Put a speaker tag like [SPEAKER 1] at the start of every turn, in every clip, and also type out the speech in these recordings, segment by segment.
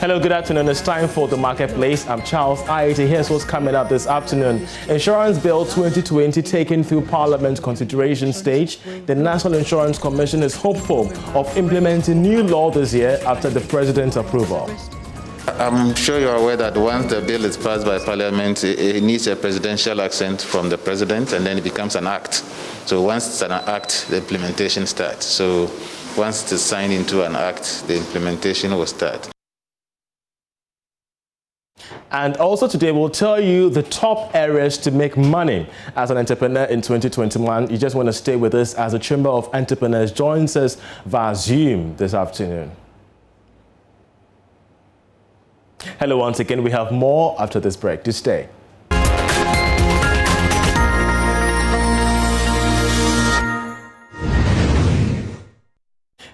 [SPEAKER 1] Hello, good afternoon. It's time for the marketplace. I'm Charles Aite. Here's what's coming up this afternoon. Insurance Bill 2020 taken through Parliament consideration stage. The National Insurance Commission is hopeful of implementing new law this year after the President's approval.
[SPEAKER 2] I'm sure you're aware that once the bill is passed by Parliament, it needs a presidential assent from the President, and then it becomes an act. So once it's an act, the implementation starts. So once it is signed into an act, the implementation will start.
[SPEAKER 1] And also today we'll tell you the top areas to make money as an entrepreneur in 2021. You just want to stay with us as the Chamber of Entrepreneurs joins us via Zoom this afternoon. Hello once again. We have more after this break. Do stay.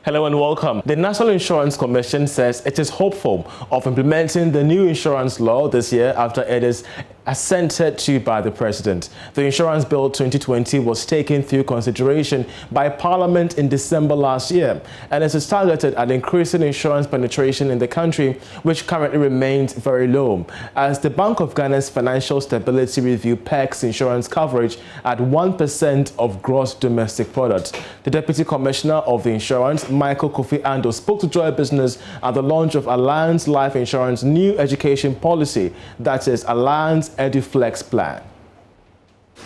[SPEAKER 1] Hello and welcome. The National Insurance Commission says it is hopeful of implementing the new insurance law this year after it is assented to by the President. The Insurance Bill 2020 was taken through consideration by Parliament in December last year, and it is targeted at increasing insurance penetration in the country, which currently remains very low, as the Bank of Ghana's Financial Stability Review pegs insurance coverage at 1% of gross domestic product. The Deputy Commissioner of the Insurance, Michael Kofi Ando, spoke to Joy Business at the launch of Alliance Life Insurance new education policy, that is Alliance EduFlex plan.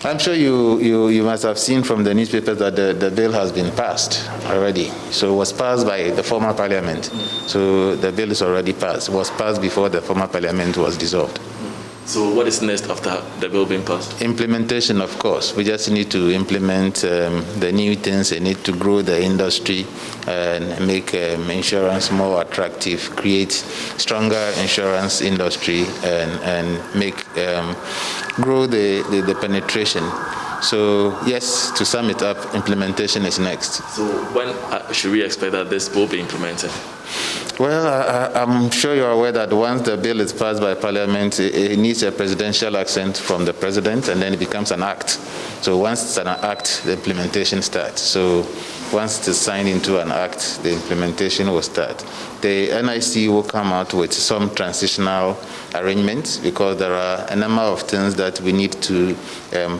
[SPEAKER 2] I'm sure you must have seen from the newspapers that the bill has been passed already. So it was passed by the former Parliament. So the bill is already passed. It was passed before the former Parliament was dissolved.
[SPEAKER 3] So what is next after the bill being passed?
[SPEAKER 2] Implementation, of course. We just need to implement the new things. We need to grow the industry and make insurance more attractive, create stronger insurance industry, and make grow the penetration. So yes, to sum it up, implementation is next.
[SPEAKER 3] So when should we expect that this will be implemented?
[SPEAKER 2] Well, I'm sure you're aware that once the bill is passed by Parliament, it needs a presidential assent from the President, and then it becomes an act. So once it's an act, the implementation starts. So once it is signed into an act, the implementation will start. The NIC will come out with some transitional arrangements because there are a number of things that we need to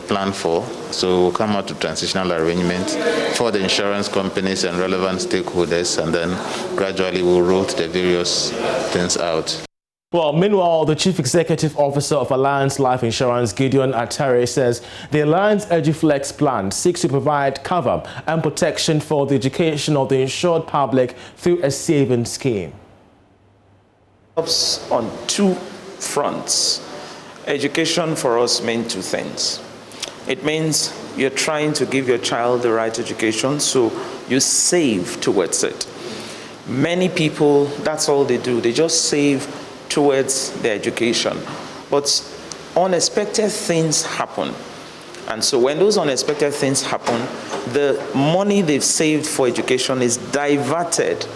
[SPEAKER 2] plan for. So we'll come out with transitional arrangements for the insurance companies and relevant stakeholders, and then gradually we'll roll the various things out.
[SPEAKER 1] Well, meanwhile, the Chief Executive Officer of Alliance Life Insurance, Gideon Atare, says the Alliance EduFlex plan seeks to provide cover and protection for the education of the insured public through a savings scheme.
[SPEAKER 4] On two fronts. Education for us means two things. It means you're trying to give your child the right education, so you save towards it. Many people, that's all they do. They just save towards their education. But unexpected things happen. And so when those unexpected things happen, the money they've saved for education is diverted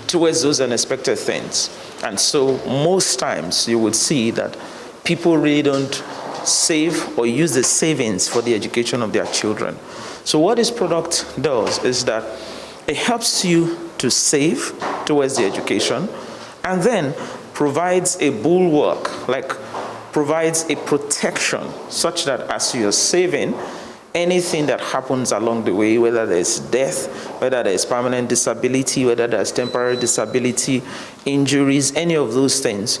[SPEAKER 4] towards those unexpected things. And so most times you would see that people really don't save or use the savings for the education of their children. So what this product does is that it helps you to save towards the education, and then provides a bulwark, like provides a protection such that as you're saving, anything that happens along the way, whether there's death, whether there's permanent disability, whether there's temporary disability, injuries, any of those things,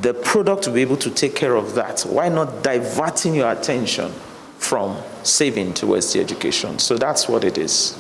[SPEAKER 4] the product will be able to take care of that. Why not diverting your attention from saving towards the education? So that's what it is.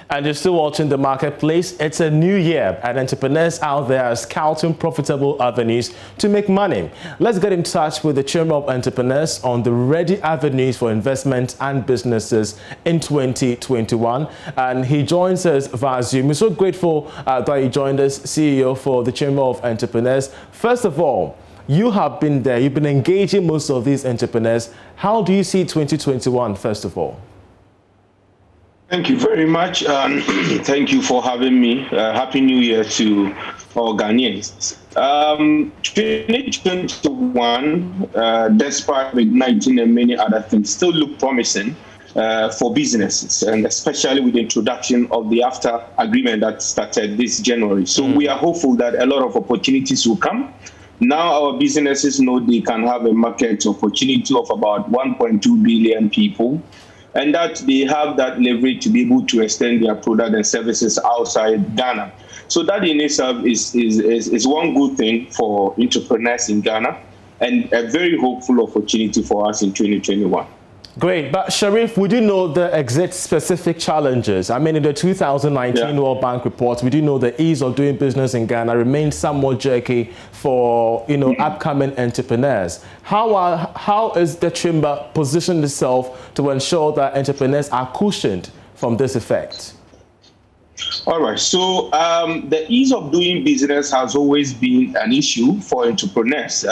[SPEAKER 1] And you're still watching the marketplace. It's a new year, and entrepreneurs out there are scouting profitable avenues to make money. Let's get in touch with the Chamber of Entrepreneurs on the ready avenues for investment and businesses in 2021. And he joins us via Zoom. We're so grateful that he joined us, CEO for the Chamber of Entrepreneurs. First of all, you have been there. You've been engaging most of these entrepreneurs. How do you see 2021, first of all?
[SPEAKER 5] Thank you very much. Thank you for having me. Happy New Year to all Ghanaians. 2021, despite COVID-19 and many other things, still look promising. for businesses, and especially with the introduction of the AFTA agreement that started this January. So we are hopeful that a lot of opportunities will come. Now our businesses know they can have a market opportunity of about 1.2 billion people, and that they have that leverage to be able to extend their product and services outside Ghana. So that in itself is one good thing for entrepreneurs in Ghana, and a very hopeful opportunity for us in 2021.
[SPEAKER 1] Great, but Sharif, we do know the exit-specific challenges. I mean, in the 2019 World Bank report, we do know the ease of doing business in Ghana remains somewhat jerky for, upcoming entrepreneurs. How is the chamber positioned itself to ensure that entrepreneurs are cushioned from this effect?
[SPEAKER 5] All right, so the ease of doing business has always been an issue for entrepreneurs.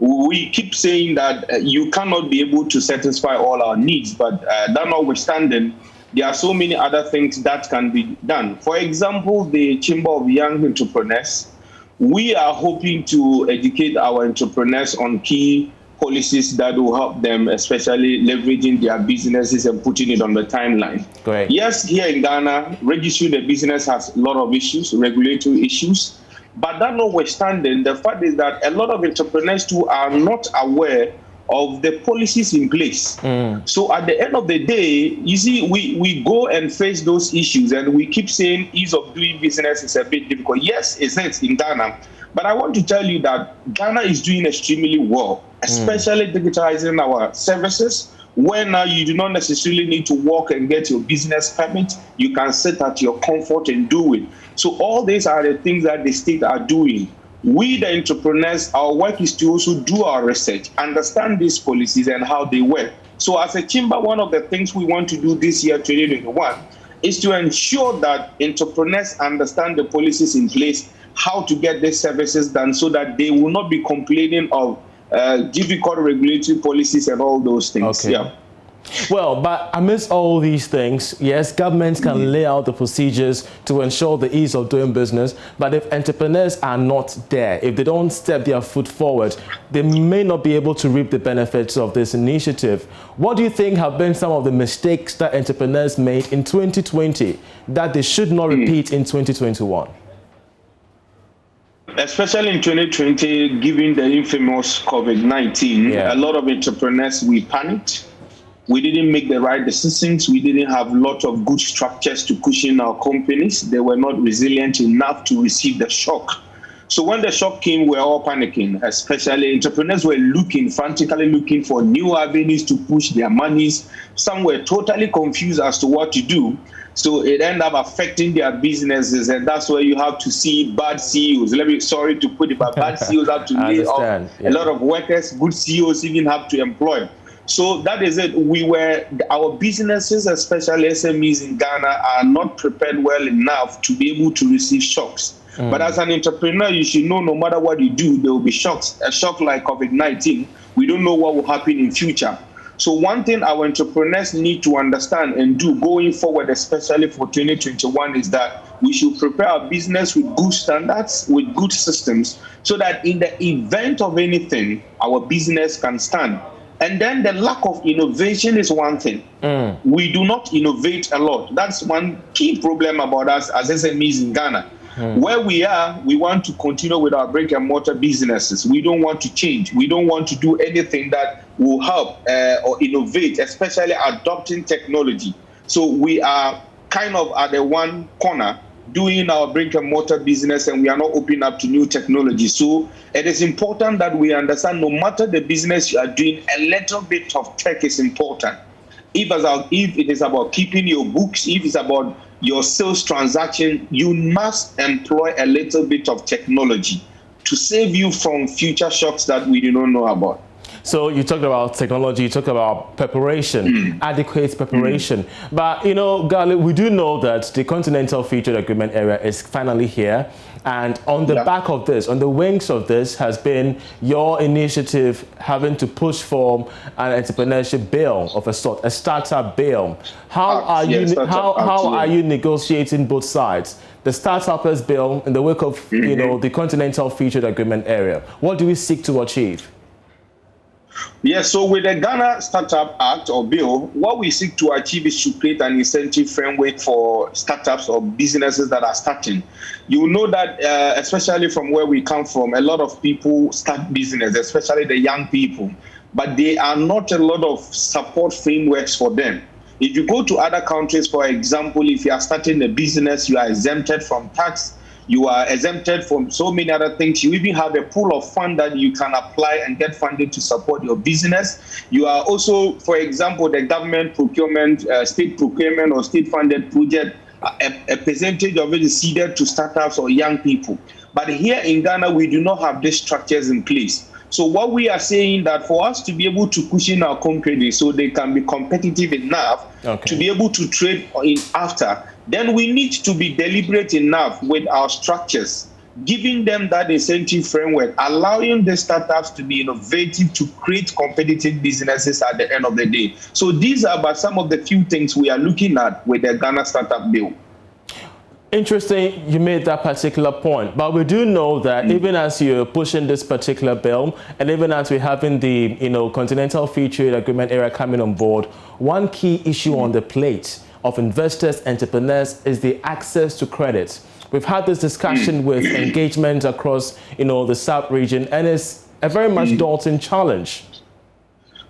[SPEAKER 5] We keep saying that you cannot be able to satisfy all our needs, but that notwithstanding, there are so many other things that can be done. For example, the Chamber of Young Entrepreneurs, we are hoping to educate our entrepreneurs on key policies that will help them, especially leveraging their businesses and putting it on the timeline.
[SPEAKER 1] Great.
[SPEAKER 5] Yes, here in Ghana, registering a business has a lot of issues, regulatory issues. But that notwithstanding, the fact is that a lot of entrepreneurs too are not aware of the policies in place. So at the end of the day, you see, we go and face those issues, and we keep saying ease of doing business is a bit difficult. Yes, it's in Ghana, but I want to tell you that Ghana is doing extremely well, especially digitizing our services, where now you do not necessarily need to walk and get your business permit. You can sit at your comfort and do it. So all these are the things that the state are doing. We, the entrepreneurs, our work is to also do our research, understand these policies and how they work. So as a chamber, one of the things we want to do this year, 2021, is to ensure that entrepreneurs understand the policies in place, how to get these services done, so that they will not be complaining of difficult regulatory policies and all those things.
[SPEAKER 1] Okay.
[SPEAKER 5] Yeah.
[SPEAKER 1] Well, but amidst all these things, yes, governments can lay out the procedures to ensure the ease of doing business, but if entrepreneurs are not there, if they don't step their foot forward, they may not be able to reap the benefits of this initiative. What do you think have been some of the mistakes that entrepreneurs made in 2020 that they should not repeat in 2021?
[SPEAKER 5] Especially in 2020, given the infamous COVID-19, a lot of entrepreneurs, we panicked. We didn't make the right decisions. We didn't have a lot of good structures to cushion our companies. They were not resilient enough to receive the shock. So when the shock came, we were all panicking, especially entrepreneurs were frantically looking for new avenues to push their monies. Some were totally confused as to what to do. So it ended up affecting their businesses, and that's where you have to see bad CEOs. Sorry to put it, but bad CEOs have to lay off a lot of workers. Good CEOs even have to employ. So that is it. Our businesses, especially SMEs in Ghana, are not prepared well enough to be able to receive shocks. But as an entrepreneur, you should know no matter what you do, there will be shocks. A shock like COVID-19, we don't know what will happen in future. So one thing our entrepreneurs need to understand and do going forward, especially for 2021, is that we should prepare our business with good standards, with good systems, so that in the event of anything, our business can stand. And then the lack of innovation is one thing. We do not innovate a lot. That's one key problem about us as SMEs in Ghana. Where we are, we want to continue with our brick and mortar businesses. We don't want to change. We don't want to do anything that will help or innovate, especially adopting technology. So we are kind of at the one corner doing our brick and mortar business, and we are not opening up to new technology. So it is important that we understand no matter the business you are doing, a little bit of tech is important. If it is about keeping your books, if it's about your sales transaction, you must employ a little bit of technology to save you from future shocks that we do not know about.
[SPEAKER 1] So you talked about technology, you talked about preparation, adequate preparation. But, Gali, we do know that the Continental Free Trade Agreement area is finally here. And on the back of this, on the wings of this, has been your initiative having to push for an entrepreneurship bill of a sort, a startup bill. How are you negotiating both sides? The startups bill in the wake of the Continental Free Trade Agreement area. What do we seek to achieve?
[SPEAKER 5] Yes, so with the Ghana Startup Act or bill, what we seek to achieve is to create an incentive framework for startups or businesses that are starting. You know that, especially from where we come from, a lot of people start business, especially the young people, but there are not a lot of support frameworks for them. If you go to other countries, for example, if you are starting a business, you are exempted from tax. You are exempted from so many other things. You even have a pool of fund that you can apply and get funding to support your business. You are also, for example, the government procurement, state procurement or state-funded project, a percentage of it is ceded to startups or young people. But here in Ghana, we do not have these structures in place. So what we are saying that for us to be able to cushion our companies so they can be competitive enough to be able to trade in after, then we need to be deliberate enough with our structures, giving them that incentive framework, allowing the startups to be innovative to create competitive businesses at the end of the day. So these are but some of the few things we are looking at with the Ghana Startup Bill.
[SPEAKER 1] Interesting, you made that particular point, but we do know that even as you're pushing this particular bill, and even as we're having the Continental Free Trade Agreement era coming on board, one key issue on the plate of investors, entrepreneurs is the access to credit. We've had this discussion with engagement across the South region, and it's a very much daunting challenge.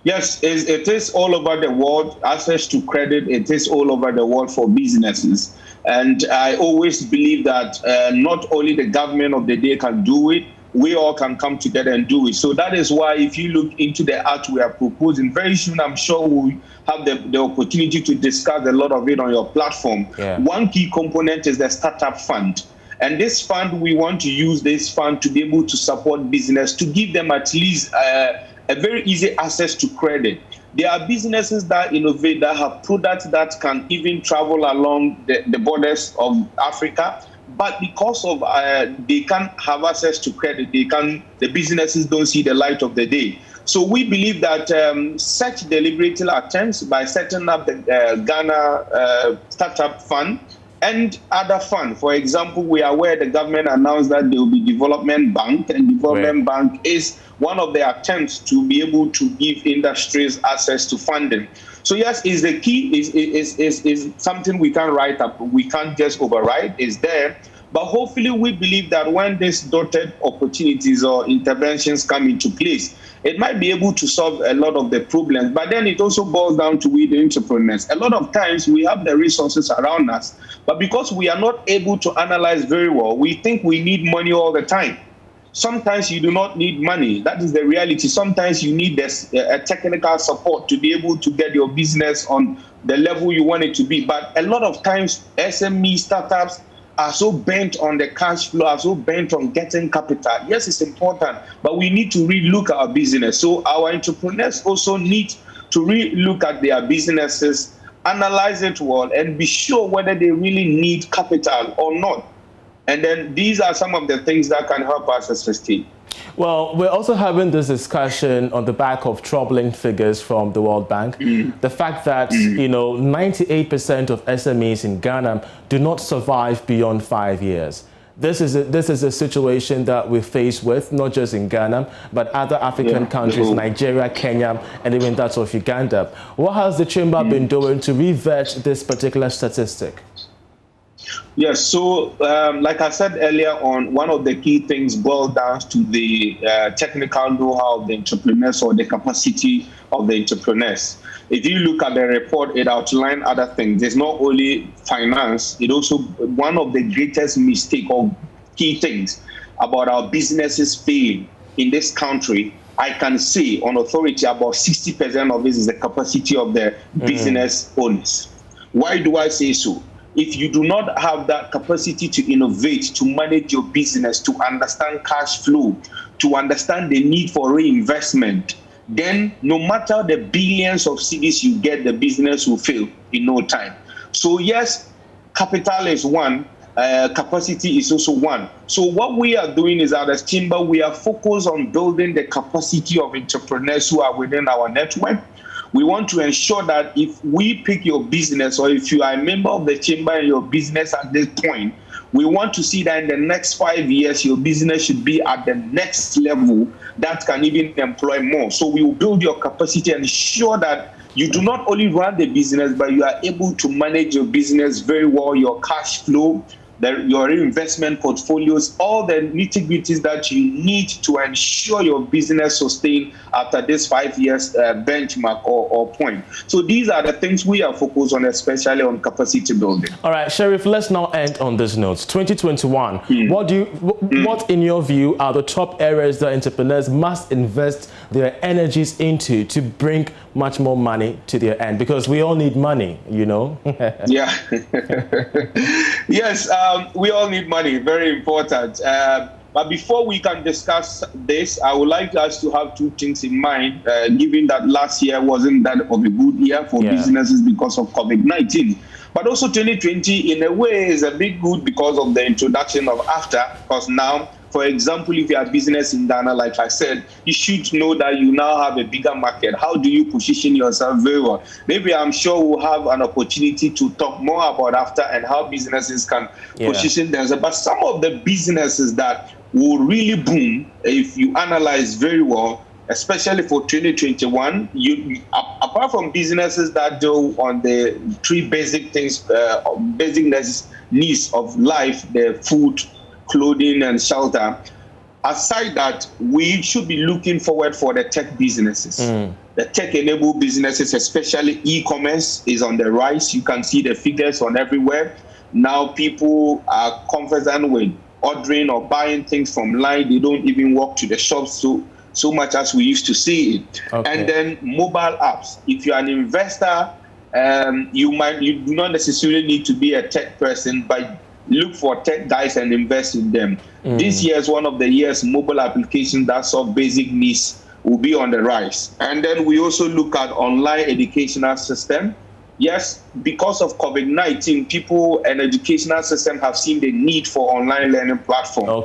[SPEAKER 5] Yes, it is all over the world. Access to credit, it is all over the world for businesses. And I always believe that not only the government of the day can do it, we all can come together and do it. So that is why if you look into the act we are proposing, very soon I'm sure we'll have the opportunity to discuss a lot of it on your platform. Yeah. One key component is the startup fund. And this fund, we want to use this fund to be able to support business, to give them at least a very easy access to credit. There are businesses that innovate, that have products that can even travel along the borders of Africa. But because of they can't have access to credit, the businesses don't see the light of the day. So we believe that such deliberate attempts by setting up the Ghana Startup Fund and other funds. For example, we are aware the government announced that there will be Development Bank, and Development Bank is one of the attempts to be able to give industries access to funding. So yes, is the key, is something we can write up. We can't just override, it's there. But hopefully we believe that when these dotted opportunities or interventions come into place, it might be able to solve a lot of the problems. But then it also boils down to we, the entrepreneurs. A lot of times we have the resources around us, but because we are not able to analyze very well, we think we need money all the time. Sometimes you do not need money. That is the reality. Sometimes you need a technical support to be able to get your business on the level you want it to be. But a lot of times, SME startups are so bent on the cash flow, are so bent on getting capital. Yes, it's important, but we need to relook our business. So our entrepreneurs also need to relook at their businesses, analyze it well, and be sure whether they really need capital or not. And then these are some of the things that can help us as a state.
[SPEAKER 1] Well, we're also having this discussion on the back of troubling figures from the World Bank. The fact that, 98% of SMEs in Ghana do not survive beyond 5 years. This is a situation that we face with, not just in Ghana, but other African countries, Nigeria, Kenya, and even that of Uganda. What has the Chamber been doing to revert this particular statistic?
[SPEAKER 5] Yes, so like I said earlier on, one of the key things boils down to the technical know-how of the entrepreneurs or the capacity of the entrepreneurs. If you look at the report, it outlines other things. It's not only finance, it also one of the greatest mistakes or key things about our businesses failing in this country. I can say on authority about 60% of this is the capacity of the business owners. Why do I say so? If you do not have that capacity to innovate, to manage your business, to understand cash flow, to understand the need for reinvestment, then no matter the billions of cedis you get, the business will fail in no time. So yes, capital is one, capacity is also one. So what we are doing is at the Chamber, we are focused on building the capacity of entrepreneurs who are within our network. We want to ensure that if we pick your business, or if you are a member of the chamber in your business at this point, we want to see that in the next 5 years, your business should be at the next level that can even employ more. So we will build your capacity and ensure that you do not only run the business, but you are able to manage your business very well, your cash flow, your investment portfolios, all the nitty-gritties that you need to ensure your business sustain after this 5 years benchmark or point. So these are the things we are focused on, especially on capacity building.
[SPEAKER 1] All right, Sheriff, let's now end on this note. 2021, what in your view are the top areas that entrepreneurs must invest their energies into to bring much more money to their end? Because we all need money, you know.
[SPEAKER 5] Yeah. Yes, we all need money, very important. But before we can discuss this, I would like us to have two things in mind, given that last year wasn't that of a good year for businesses because of COVID-19. But also 2020, in a way, is a bit good because of the introduction of AFTA, because now, for example, if you have business in Ghana, like I said, you should know that you now have a bigger market. How do you position yourself very well? Maybe I'm sure we'll have an opportunity to talk more about AFTA and how businesses can position themselves. But some of the businesses that will really boom, if you analyze very well, especially for 2021, apart from businesses that do on the three basic things, basic needs of life, the food, clothing, and shelter, aside that, we should be looking forward for the tech businesses. The tech-enabled businesses, especially e-commerce, is on the rise. You can see the figures on everywhere. Now people are confident with ordering or buying things from line. They don't even walk to the shops so much as we used to see it. And then mobile apps. If you're an investor, you do not necessarily need to be a tech person, but look for tech guys and invest in them. This year is one of the years mobile applications that solve basic needs will be on the rise. And then we also look at online educational system. Yes, because of COVID-19, people and educational system have seen the need for online learning platform.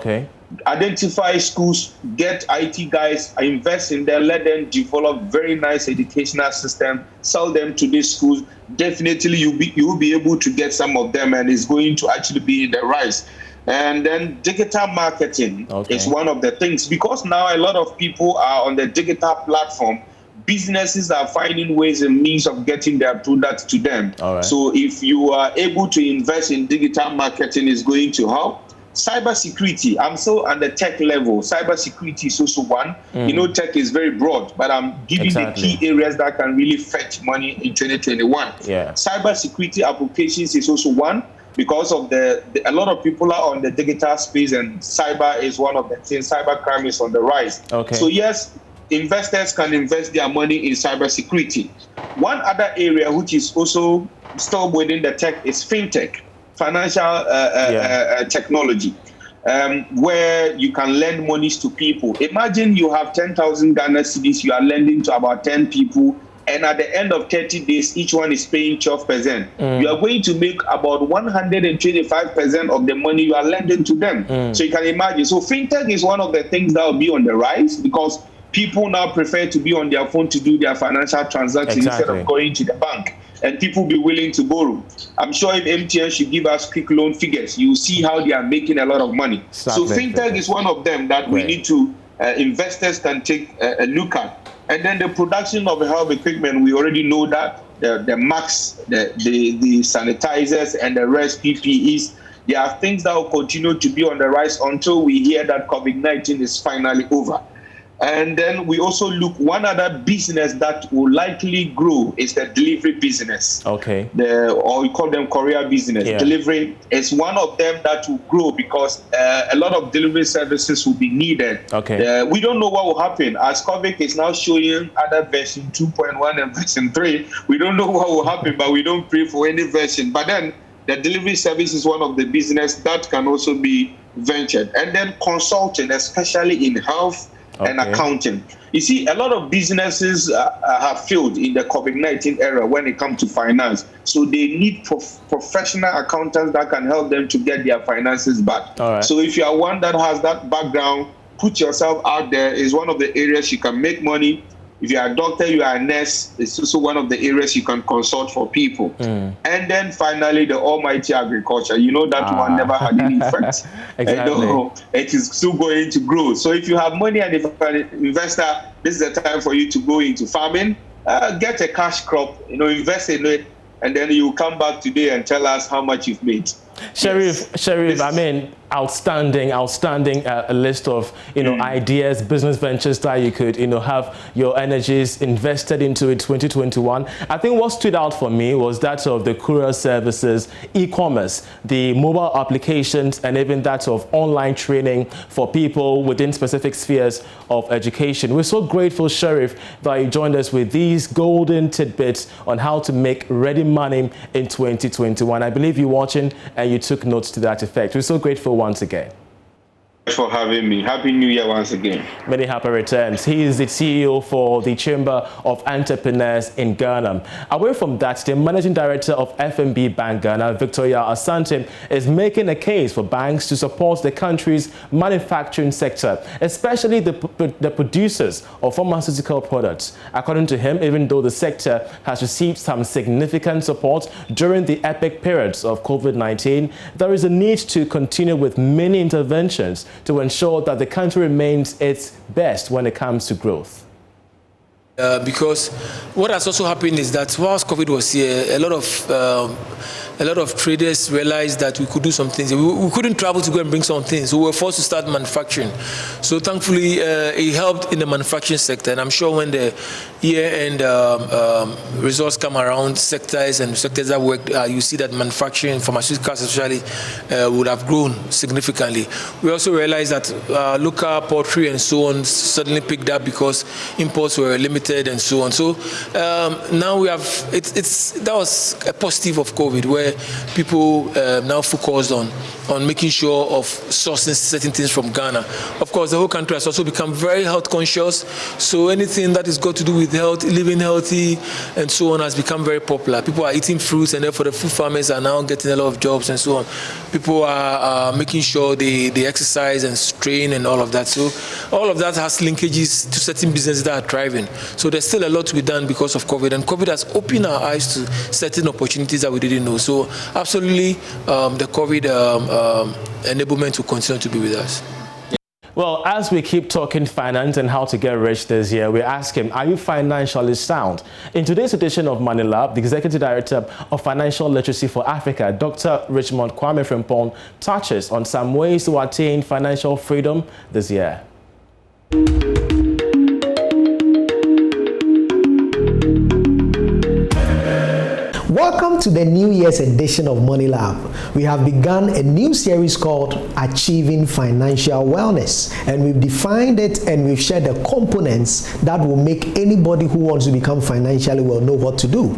[SPEAKER 5] Identify schools, get IT guys, invest in them, let them develop very nice educational system, sell them to these schools. Definitely you will be able to get some of them, and it's going to actually be in the rise. And then digital marketing is one of the things, because now a lot of people are on the digital platform. Businesses are finding ways and means of getting their products to them. So if you are able to invest in digital marketing, is going to help. Cybersecurity, I'm still on the tech level. Cybersecurity is also one. You know, tech is very broad, but I'm giving the key areas that can really fetch money in 2021. Cybersecurity applications is also one, because of a lot of people are on the digital space, and cyber is one of the things. Cybercrime is on the rise. So yes, investors can invest their money in cybersecurity. One other area which is also still within the tech is fintech. Financial technology, where you can lend monies to people. Imagine you have 10,000 Ghana cedis, you are lending to about 10 people, and at the end of 30 days, each one is paying 12%. You are going to make about 125% of the money you are lending to them. So you can imagine. So fintech is one of the things that will be on the rise, because people now prefer to be on their phone to do their financial transactions instead of going to the bank. And people be willing to borrow. I'm sure if MTN should give us quick loan figures, you see how they are making a lot of money. So fintech is one of them that we need to, investors can take a look at. And then the production of health equipment, we already know that the masks, the sanitizers, and the rest, PPEs, there are things that will continue to be on the rise until we hear that COVID-19 is finally over. And then we also look, one other business that will likely grow is the delivery business. Or we call them courier business. Delivery is one of them that will grow, because a lot of delivery services will be needed. We don't know what will happen. As COVID is now showing other version 2.1 and version 3, we don't know what will happen, but we don't pray for any version. But then the delivery service is one of the business that can also be ventured. And then consulting, especially in health and accounting. You see, a lot of businesses have failed in the COVID-19 era when it comes to finance. So they need professional accountants that can help them to get their finances back. So if you are one that has that background, put yourself out there. Is one of the areas you can make money. If you are a doctor, you are a nurse, it's also one of the areas you can consult for people. And then finally, the almighty agriculture. You know that one never had any effect.
[SPEAKER 1] Exactly.
[SPEAKER 5] It is still going to grow. So if you have money and if you're an investor, this is the time for you to go into farming, get a cash crop, invest in it, and then you come back today and tell us how much you've made.
[SPEAKER 1] Sheriff, I mean, outstanding a list of ideas, business ventures that you could have your energies invested into in 2021. I think what stood out for me was that of the courier services, e-commerce, the mobile applications, and even that of online training for people within specific spheres of education. We're so grateful, Sheriff, that you joined us with these golden tidbits on how to make ready money in 2021. I believe you're watching and you took notes to that effect. We're so grateful once again.
[SPEAKER 5] Thanks for having me. Happy New Year once again.
[SPEAKER 1] Many happy returns. He is the CEO for the Chamber of Entrepreneurs in Ghana. Away from that, the Managing Director of FNB Bank Ghana, Victoria Asante, is making a case for banks to support the country's manufacturing sector, especially the producers of pharmaceutical products. According to him, even though the sector has received some significant support during the epic periods of COVID-19, there is a need to continue with many interventions to ensure that the country remains its best when it comes to growth.
[SPEAKER 6] Because what has also happened is that whilst COVID was here, a lot of traders realized that we could do some things. We couldn't travel to go and bring some things, so we were forced to start manufacturing. So thankfully, it helped in the manufacturing sector. And I'm sure when the year-end results come around, sectors that work, you see that manufacturing, pharmaceuticals especially, would have grown significantly. We also realized that local poultry and so on suddenly picked up because imports were limited and so on. So now we have, that was a positive of COVID, where people now focused on making sure of sourcing certain things from Ghana. Of course, the whole country has also become very health conscious, so anything that is got to do with health, living healthy and so on has become very popular. People are eating fruits, and therefore the food farmers are now getting a lot of jobs and so on. People are making sure they exercise and train and all of that. So all of that has linkages to certain businesses that are thriving. So there's still a lot to be done because of COVID, and COVID has opened our eyes to certain opportunities that we didn't know. So absolutely, the COVID enablement will continue to be with us.
[SPEAKER 1] Well, as we keep talking finance and how to get rich this year, we ask him, are you financially sound? In today's edition of Money Lab, the Executive Director of Financial Literacy for Africa, Dr. Richmond Kwame Frimpong, touches on some ways to attain financial freedom this year.
[SPEAKER 7] Welcome to the New Year's edition of Money Lab. We have begun a new series called Achieving Financial Wellness, and we've defined it and we've shared the components that will make anybody who wants to become financially well know what to do.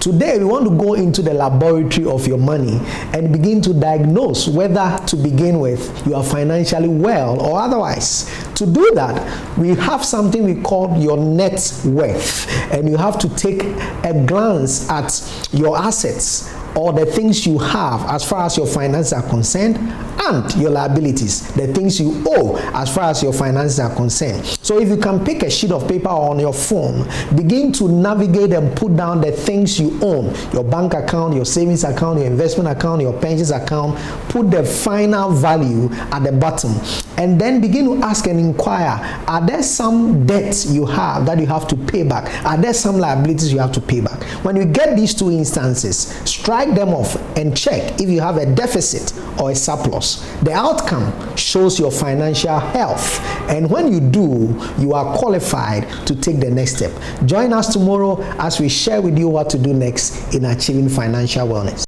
[SPEAKER 7] Today, we want to go into the laboratory of your money and begin to diagnose whether to begin with you are financially well or otherwise. To do that, we have something we call your net worth, and you have to take a glance at your assets or the things you have as far as your finances are concerned, and your liabilities, the things you owe as far as your finances are concerned. So if you can pick a sheet of paper on your phone, begin to navigate and put down the things you own, your bank account, your savings account, your investment account, your pensions account, put the final value at the bottom, and then begin to ask and inquire, are there some debts you have that you have to pay back? Are there some liabilities you have to pay back? When you get these two instances, strike them off and check if you have a deficit or a surplus. The outcome shows your financial health, and when you do, you are qualified to take the next step. Join us tomorrow as we share with you what to do next in achieving financial wellness.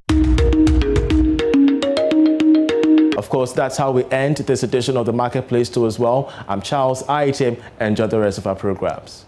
[SPEAKER 1] Of course, that's how we end this edition of the Marketplace too as well. I'm Charles Aitim. Enjoy the rest of our programs.